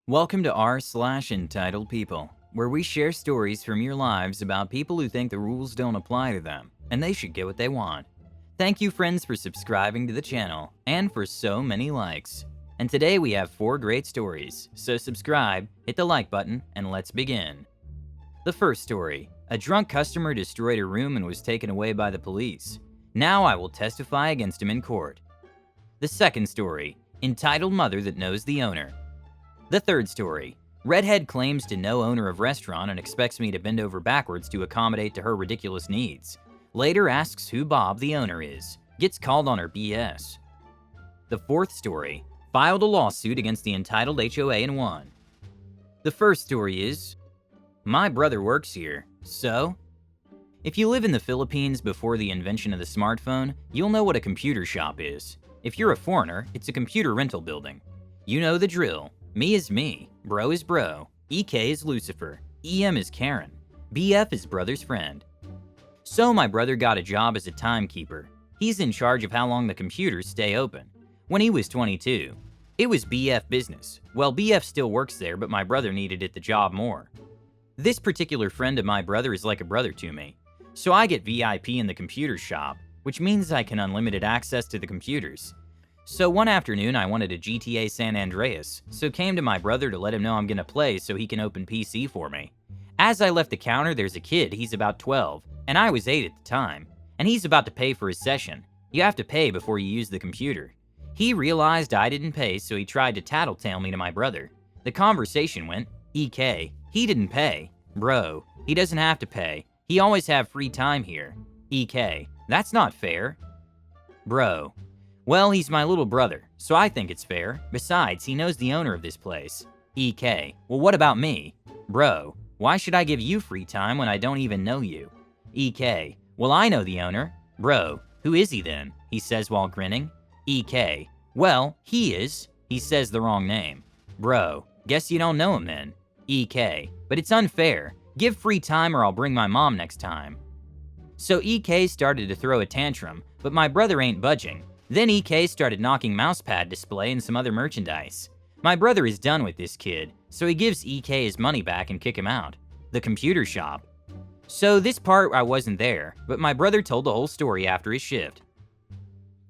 Welcome to r/entitled people, where we share stories from your lives about people who think the rules don't apply to them, and they should get what they want. Thank you friends for subscribing to the channel, and for so many likes. And today we have 4 great stories, so subscribe, hit the like button, and let's begin. The first story, a drunk customer destroyed a room and was taken away by the police. Now I will testify against him in court. The second story, entitled mother that knows the owner. The third story, redhead claims to know owner of restaurant and expects me to bend over backwards to accommodate to her ridiculous needs. Later asks who Bob the owner is, gets called on her BS. The fourth story, filed a lawsuit against the entitled HOA and won. The first story is, my brother works here, so? If you live in the Philippines before the invention of the smartphone, you'll know what a computer shop is. If you're a foreigner, it's a computer rental building. You know the drill. Me is me, bro is bro, EK is Lucifer, EM is Karen, BF is brother's friend. So my brother got a job as a timekeeper. He's in charge of how long the computers stay open. When he was 22, it was BF business. Well, BF still works there, but my brother needed the job more. This particular friend of my brother is like a brother to me. So I get VIP in the computer shop, which means I can unlimited access to the computers. So one afternoon I wanted a GTA San Andreas, so came to my brother to let him know I'm gonna play so he can open PC for me. As I left the counter, there's a kid, he's about 12, and I was 8 at the time, and he's about to pay for his session. You have to pay before you use the computer. He realized I didn't pay, so he tried to tattletale me to my brother. The conversation went, EK, he didn't pay. Bro, he doesn't have to pay. He always have free time here. EK, that's not fair. Bro, well, he's my little brother, so I think it's fair. Besides, he knows the owner of this place. EK, well, what about me? Bro, why should I give you free time when I don't even know you? EK, well, I know the owner. Bro, who is he then? He says while grinning. EK, well, he is. He says the wrong name. Bro, guess you don't know him then. EK, but it's unfair. Give free time or I'll bring my mom next time. So EK started to throw a tantrum, but my brother ain't budging. Then EK started knocking mousepad display and some other merchandise. My brother is done with this kid, so he gives EK his money back and kick him out. The computer shop. So this part I wasn't there, but my brother told the whole story after his shift.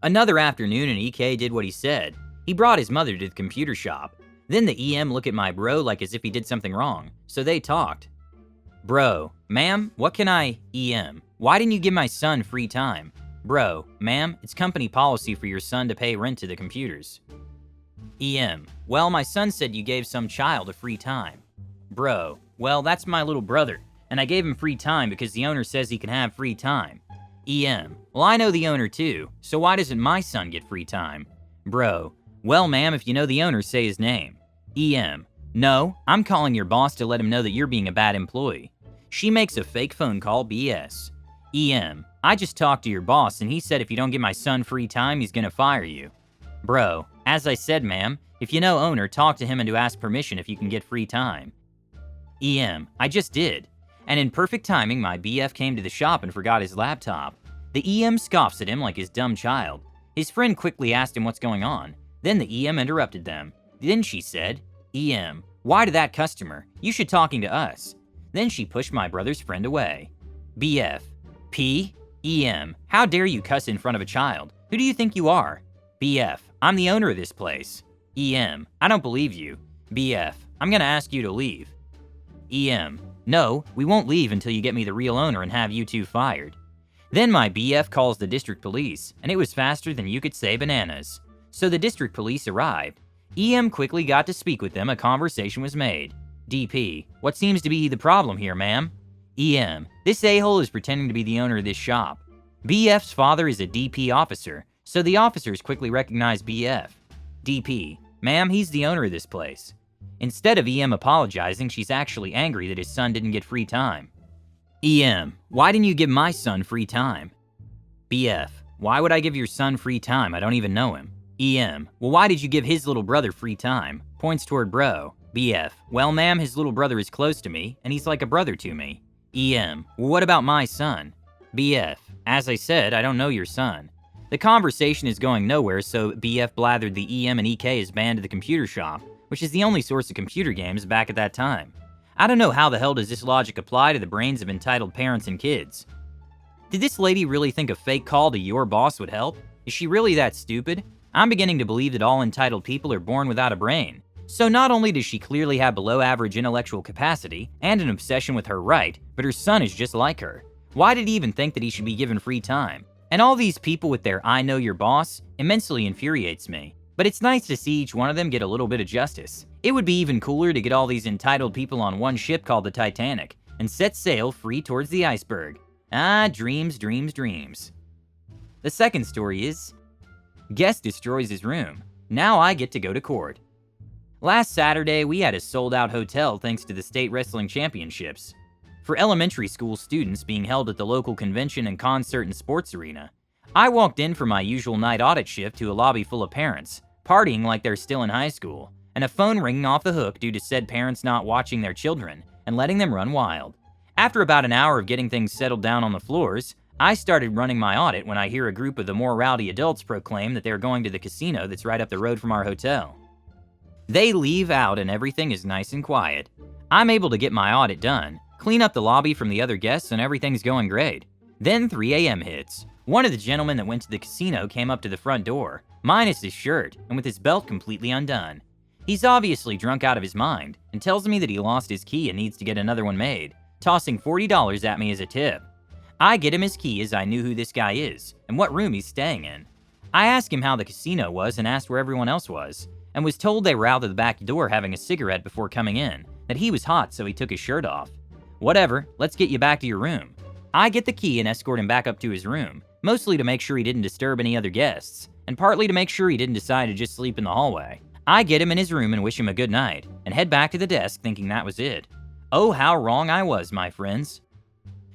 Another afternoon and EK did what he said. He brought his mother to the computer shop. Then the EM looked at my bro like as if he did something wrong, so they talked. Bro, ma'am, what can I, EM, why didn't you give my son free time? Bro, ma'am, it's company policy for your son to pay rent to the computers. EM, well, my son said you gave some child a free time. Bro, well, that's my little brother, and I gave him free time because the owner says he can have free time. EM, well, I know the owner too, so why doesn't my son get free time? Bro, well, ma'am, if you know the owner, say his name. EM, no, I'm calling your boss to let him know that you're being a bad employee. She makes a fake phone call, BS. EM, I just talked to your boss and he said if you don't give my son free time, he's gonna fire you. Bro, as I said, ma'am, if you know owner, talk to him and to ask permission if you can get free time. EM, I just did. And in perfect timing, my BF came to the shop and forgot his laptop. The EM scoffs at him like his dumb child. His friend quickly asked him what's going on. Then the EM interrupted them. Then she said, EM, why to that customer? You should talking to us. Then she pushed my brother's friend away. BF, P, EM, how dare you cuss in front of a child? Who do you think you are? BF, I'm the owner of this place. EM, I don't believe you. BF, I'm gonna ask you to leave. EM, no, we won't leave until you get me the real owner and have you two fired. Then my BF calls the district police, and it was faster than you could say bananas. So the district police arrived. EM quickly got to speak with them, a conversation was made. DP, what seems to be the problem here, ma'am? EM, this a-hole is pretending to be the owner of this shop. BF's father is a DP officer, so the officers quickly recognize BF. DP, ma'am, he's the owner of this place. Instead of EM apologizing, she's actually angry that his son didn't get free time. EM, why didn't you give my son free time? BF, why would I give your son free time? I don't even know him. EM, well, why did you give his little brother free time? Points toward bro. BF, well, ma'am, his little brother is close to me, and he's like a brother to me. EM, well, what about my son? BF, as I said, I don't know your son. The conversation is going nowhere, so BF blathered the EM and EK is banned to the computer shop. which is the only source of computer games back at that time. I don't know how the hell does this logic apply to the brains of entitled parents and kids. Did this lady really think a fake call to your boss would help? Is she really that stupid? I'm beginning to believe that all entitled people are born without a brain. So not only does she clearly have below average intellectual capacity and an obsession with her right, but her son is just like her. Why did he even think that he should be given free time? And all these people with their "I know your boss" immensely infuriates me. But it's nice to see each one of them get a little bit of justice. It would be even cooler to get all these entitled people on one ship called the Titanic and set sail free towards the iceberg. Ah, dreams, dreams, dreams. The second story is, guest destroys his room. Now I get to go to court. Last Saturday, we had a sold-out hotel thanks to the state wrestling championships for elementary school students being held at the local convention and concert and sports arena. I walked in for my usual night audit shift to a lobby full of parents, partying like they're still in high school, and a phone ringing off the hook due to said parents not watching their children and letting them run wild. After about an hour of getting things settled down on the floors, I started running my audit when I hear a group of the more rowdy adults proclaim that they're going to the casino that's right up the road from our hotel. They leave out and everything is nice and quiet. I'm able to get my audit done, clean up the lobby from the other guests, and everything's going great. Then 3 a.m. hits. One of the gentlemen that went to the casino came up to the front door, minus his shirt and with his belt completely undone. He's obviously drunk out of his mind and tells me that he lost his key and needs to get another one made, tossing $40 at me as a tip. I get him his key as I knew who this guy is and what room he's staying in. I asked him how the casino was and asked where everyone else was, and was told they were out of the back door having a cigarette before coming in, that he was hot so he took his shirt off. Whatever, let's get you back to your room. I get the key and escort him back up to his room, mostly to make sure he didn't disturb any other guests, and partly to make sure he didn't decide to just sleep in the hallway. I get him in his room and wish him a good night, and head back to the desk thinking that was it. Oh, how wrong I was, my friends.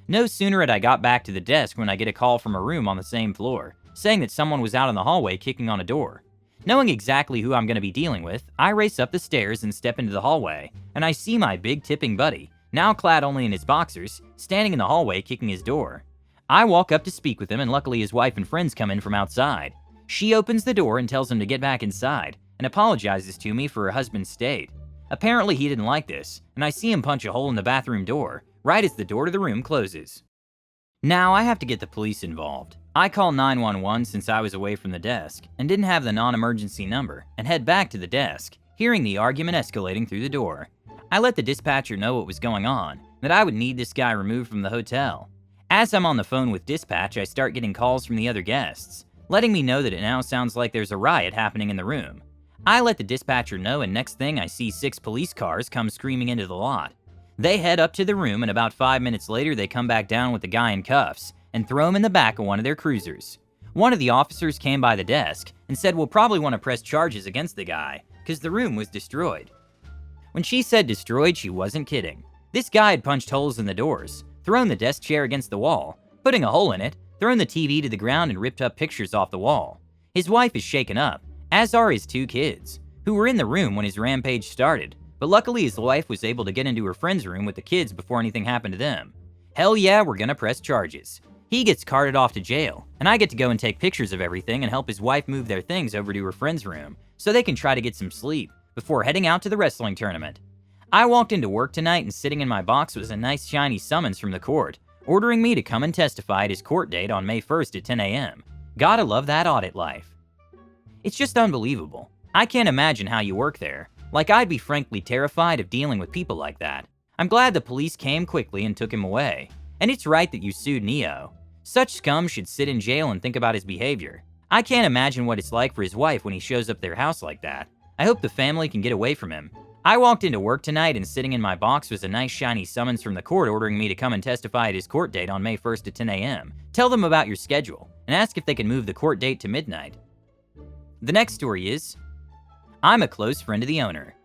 No sooner had I got back to the desk when I get a call from a room on the same floor, saying that someone was out in the hallway kicking on a door. Knowing exactly who I'm going to be dealing with, I race up the stairs and step into the hallway, and I see my big tipping buddy, now clad only in his boxers, standing in the hallway kicking his door. I walk up to speak with him, and luckily his wife and friends come in from outside. She opens the door and tells him to get back inside, and apologizes to me for her husband's state. Apparently he didn't like this, and I see him punch a hole in the bathroom door, right as the door to the room closes. Now I have to get the police involved. I call 911 since I was away from the desk, and didn't have the non-emergency number, and head back to the desk, hearing the argument escalating through the door. I let the dispatcher know what was going on, that I would need this guy removed from the hotel. As I'm on the phone with dispatch, I start getting calls from the other guests, letting me know that it now sounds like there's a riot happening in the room. I let the dispatcher know, and next thing I see 6 police cars come screaming into the lot. They head up to the room, and about 5 minutes later they come back down with the guy in cuffs and throw him in the back of one of their cruisers. One of the officers came by the desk and said we'll probably want to press charges against the guy because the room was destroyed. When she said destroyed, she wasn't kidding. This guy had punched holes in the doors, thrown the desk chair against the wall, putting a hole in it, thrown the TV to the ground, and ripped up pictures off the wall. His wife is shaken up, as are his 2 kids, who were in the room when his rampage started, but luckily his wife was able to get into her friend's room with the kids before anything happened to them. Hell yeah, we're gonna press charges. He gets carted off to jail, and I get to go and take pictures of everything and help his wife move their things over to her friend's room so they can try to get some sleep before heading out to the wrestling tournament. I walked into work tonight, and sitting in my box was a nice shiny summons from the court, ordering me to come and testify at his court date on May 1st at 10 a.m. Gotta love that audit life. It's just unbelievable. I can't imagine how you work there. Like, I'd be frankly terrified of dealing with people like that. I'm glad the police came quickly and took him away. And it's right that you sued Neo. Such scum should sit in jail and think about his behavior. I can't imagine what it's like for his wife when he shows up at their house like that. I hope the family can get away from him. I walked into work tonight, and sitting in my box was a nice shiny summons from the court ordering me to come and testify at his court date on May 1st at 10 a.m. Tell them about your schedule, and ask if they can move the court date to midnight. The next story is, I'm a close friend of the owner.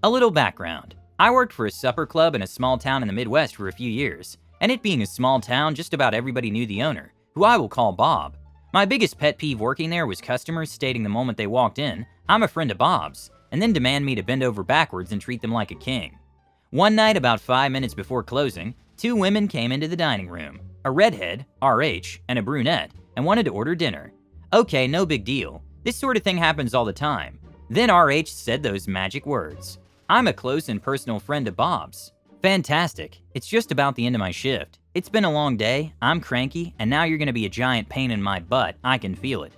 A little background. I worked for a supper club in a small town in the Midwest for a few years, and it being a small town, just about everybody knew the owner, who I will call Bob. My biggest pet peeve working there was customers stating the moment they walked in, "I'm a friend of Bob's," and then demand me to bend over backwards and treat them like a king. One night, about 5 minutes before closing, 2 women came into the dining room, a redhead, RH, and a brunette, and wanted to order dinner. Okay, no big deal. This sort of thing happens all the time. Then RH said those magic words. "I'm a close and personal friend of Bob's." Fantastic. It's just about the end of my shift. It's been a long day, I'm cranky, and now you're gonna be a giant pain in my butt. I can feel it.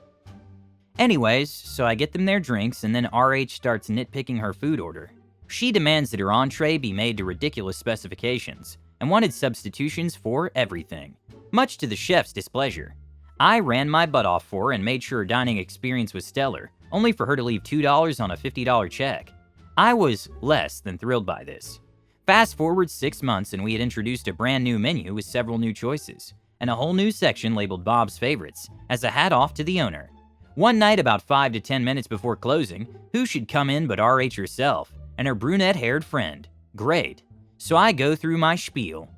Anyways, so I get them their drinks, and then RH starts nitpicking her food order. She demands that her entree be made to ridiculous specifications, and wanted substitutions for everything, much to the chef's displeasure. I ran my butt off for her and made sure her dining experience was stellar, only for her to leave $2 on a $50 check. I was less than thrilled by this. Fast forward 6 months and we had introduced a brand new menu with several new choices, and a whole new section labeled Bob's Favorites, as a hat off to the owner. One night about 5 to 10 minutes before closing, who should come in but RH herself, and her brunette-haired friend. Great. So I go through my spiel,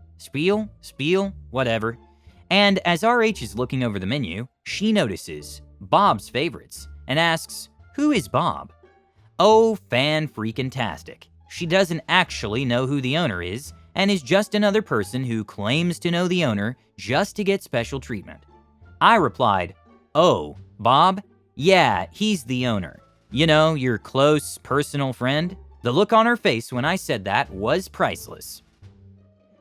whatever. And as RH is looking over the menu, she notices Bob's Favorites and asks, "Who is Bob?" Oh, fan-freaking-tastic. She doesn't actually know who the owner is and is just another person who claims to know the owner just to get special treatment. I replied, "Oh, Bob? Yeah, he's the owner. You know, your close, personal friend?" The look on her face when I said that was priceless.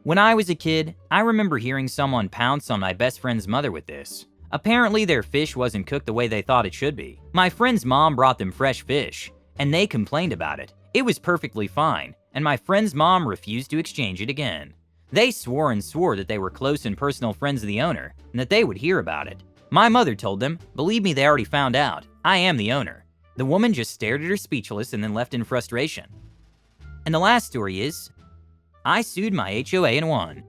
When I was a kid, I remember hearing someone pounce on my best friend's mother with this. Apparently their fish wasn't cooked the way they thought it should be. My friend's mom brought them fresh fish, and they complained about it. It was perfectly fine, and my friend's mom refused to exchange it again. They swore and swore that they were close and personal friends of the owner, and that they would hear about it. My mother told them, "Believe me, they already found out. I am the owner." The woman just stared at her speechless and then left in frustration. And the last story is, I sued my HOA and won.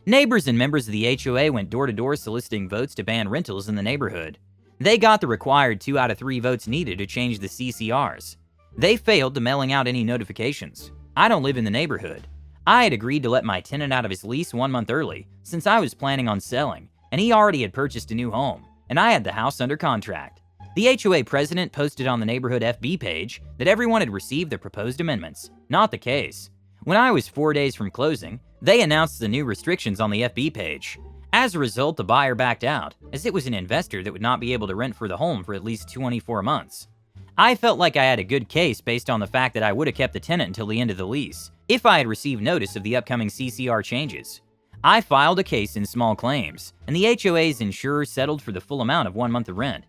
Neighbors and members of the HOA went door to door soliciting votes to ban rentals in the neighborhood. They got the required 2 out of 3 votes needed to change the CCRs. They failed to mailing out any notifications. I don't live in the neighborhood. I had agreed to let my tenant out of his lease 1 month early, since I was planning on selling, and he already had purchased a new home, and I had the house under contract. The HOA president posted on the neighborhood FB page that everyone had received the proposed amendments. Not the case. When I was 4 days from closing, they announced the new restrictions on the FB page. As a result, the buyer backed out, as it was an investor that would not be able to rent for the home for at least 24 months. I felt like I had a good case based on the fact that I would have kept the tenant until the end of the lease, if I had received notice of the upcoming CCR changes. I filed a case in small claims, and the HOA's insurer settled for the full amount of 1 month of rent.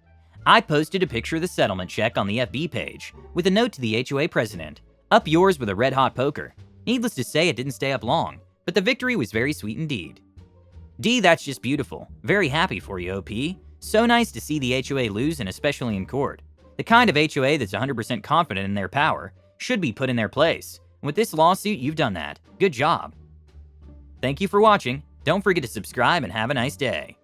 I posted a picture of the settlement check on the FB page, with a note to the HOA president, "Up yours with a red-hot poker." Needless to say, it didn't stay up long, but the victory was very sweet indeed. D, that's just beautiful. Very happy for you, OP. So nice to see the HOA lose, and especially in court. The kind of HOA that's 100% confident in their power should be put in their place. With this lawsuit, you've done that. Good job. Thank you for watching. Don't forget to subscribe and have a nice day.